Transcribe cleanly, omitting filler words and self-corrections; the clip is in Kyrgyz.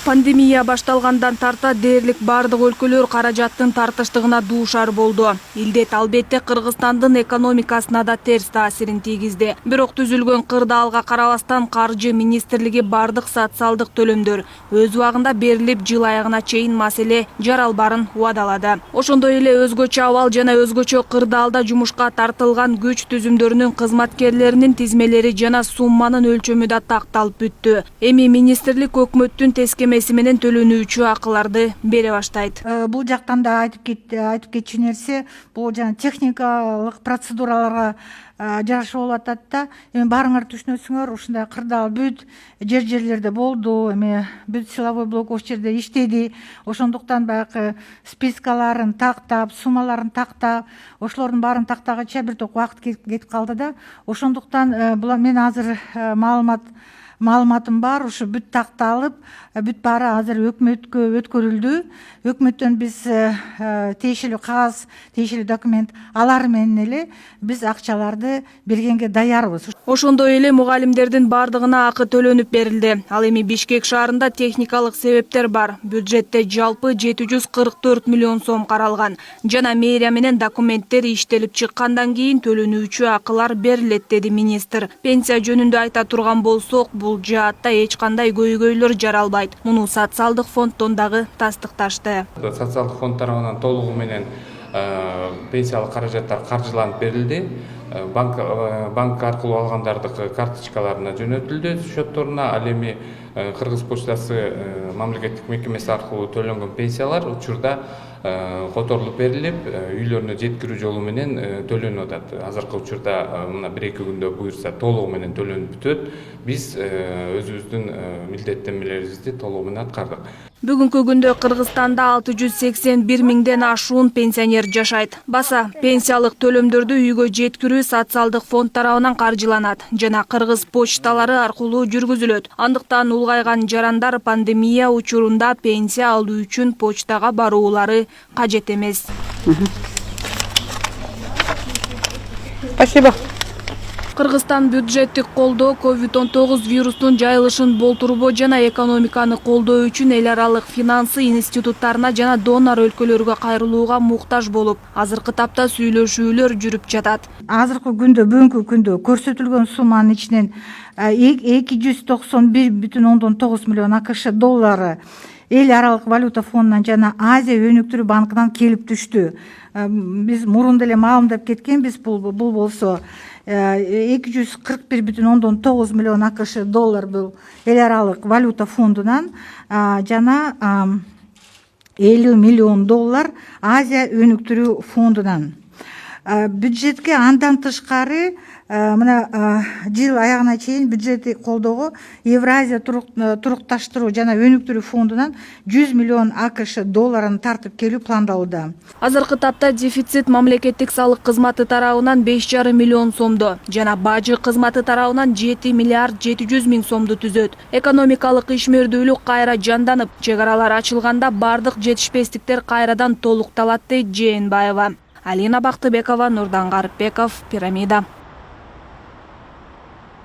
Пандемия башталгандан тарта дээрлик бардык өлкөлөр каражаттын тартыштыгына дуушар болду. Илдет албетте Кыргызстандын экономикасына да терс таасирин тийгизди. Бирок түзүлгөн кырдаалга карабастан Каржы министрлиги бардык социалдык төлөмдөр өз убагында берилип, жыл аягына чейин маселе жаралбарын убадалады. Ошондой эле өзгөчө абал жана өзгөчө кырдаалда жумушка тартылган күч түзүмдөрүнүн кызматкерлеринин тизмелери жана сумманын өлчөмү да такталып бүттү. Эми министрлик өкмөттүн тескемеси менен төлөнүүчү акыларды бере баштайт. Бул жактан да айтып кетчү нерсе, бул жана техникалык процедураларга жараша болуп атат да. Эми баарыңар түшүнөсүңөр, ушундай кырдаал бүт жерлерде болду. Эми бүт силовой блок ошол жерде иштеди. Ошондуктан баягы спискаларын тактап, суммаларын тактап, ошолордун баарын тактаганча бир топ убакыт кетип калды да. Ошондуктан мен азыр маалыматым бар, ушу бүт такталып, бүт баары азыр өкмөткө өткөрүлдү. Өкмөттөн биз тиешелүү кагаз, тиешелүү документ алар менен эле биз акчаларды бергенге даярбыз. Ошондой эле мугалимдердин бардыгына акы төлөнүп берилди. Ал эми Бишкек шаарында техникалык себептер бар. Бюджетте жалпы 744 миллион сом каралган. Жана мэрия менен документтер иштелип чыккандан кийин төлөнүүчү акылар берилет, деди министр. Пенсия жөнүндө айта турган болсок, бул жаатта эч кандай көйгөйлөр жаралбайт. Муну социалдык фонддон дагы тастыкташты. Социалдык фонд тарабынан толугу менен пенсиялык каражаттар каржыланып берилди. Банк аркылуу алгандардыкы карточкаларына жөнөтүлдү, счетторуна. Ал эми Кыргыз почтасы мамлекеттик мекемеси аркылуу төлөнгөн пенсиялар учурда которулуп берилип, үйлөрүнө жеткирүү жолу менен төлөнүп атат. Азыркы учурда мына 1-2 күндө буюрса толугу менен төлөнүп бүтөт. Биз өзүбүздүн милдеттенмелерибизди толугу менен аткардык. Бүгүнкү күндө Кыргызстанда 681 миңден ашуун пенсионер жашайт. Баса пенсиялык төлөмдөрдү үйгө жеткирүү социалдык фонд тарабынан каржыланат жана Кыргыз почталары аркылуу жүргүзүлөт. Андыктан улгайган жарандар пандемия учурунда пенсия алуу үчүн почтага баруулары кажет эмес. Спасибо. Кыргызстан бюджеттик колдоо COVID-19 вирустун жайылышын болтурбоо жана экономиканы колдоо үчүн эл аралык финансы институттарына жана донор өлкөлөргө кайрылууга муктаж болуп, азыркы тапта сүйлөшүүлөр жүрүп жатат. Азыркы күндө, бүгүнкү күндө көрсөтүлгөн сумманын ичинен 291,9 миллион АКШ доллары эл аралык валюта фондунан жана Азия өнүктүрүү банкынан келип түштү. Биз мурун деле маалымдап кеткенбиз, бул болсо 241,9 миллион АКШ доллар бул эл аралык валюта фондунан жана 50 миллион доллар Азия өнүктүрүү фондунан. Бюджетке андан тышкары мына жыл аягына чейин бюджеттик колдоого Евразия турукташтыруу жана өнүктүрүү фондунан 100 миллион АКШ долларын тартып келүү пландалууда. Азыркы тапта дефицит мамлекеттик салык кызматы тарабынан 5,5 миллион сомду жана бажы кызматы тарабынан 7 миллиард 700 миң сомду түзөт. Экономикалык ишмердүүлүк кайра жанданып, чек аралар ачылганда бардык жетишпестиктер кайрадан толукталат, дейт Жээнбаева. Алина Бактыбекова, Нурдан Гарыпбеков, Пирамида.